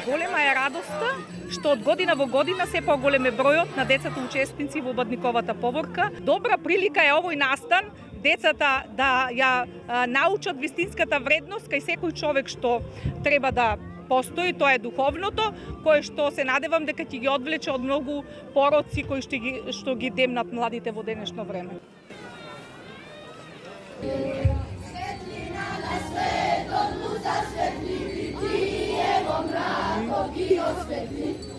Голема е радоста што од година во година се поголем е бројот на децата учесници во обадниковата поворка. Добра прилика е овој настан децата да ја научат вистинската вредност кај секој човек што треба да постои, тоа е духовното, кое што се надевам дека ќе ги одвлече од многу пороци кои што ги демнат младите во денешно време. Svetlina na svetom, zasvetli, ti evo mrakom i osvetli.